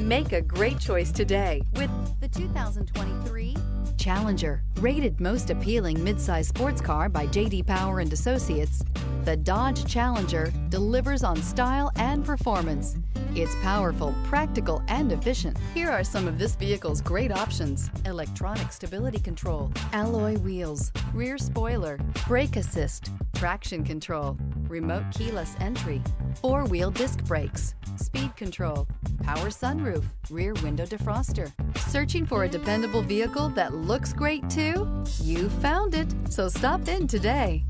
Make a great choice today with the 2023 Challenger. Rated most appealing midsize sports car by J.D. Power and Associates, the Dodge Challenger delivers on style and performance. It's powerful, practical, and efficient. Here are some of this vehicle's great options: electronic stability control, alloy wheels, rear spoiler, brake assist, traction control, remote keyless entry, four-wheel disc brakes, speed control, power sunroof, rear window defroster. Searching for a dependable vehicle that looks great too? You found it, so stop in today.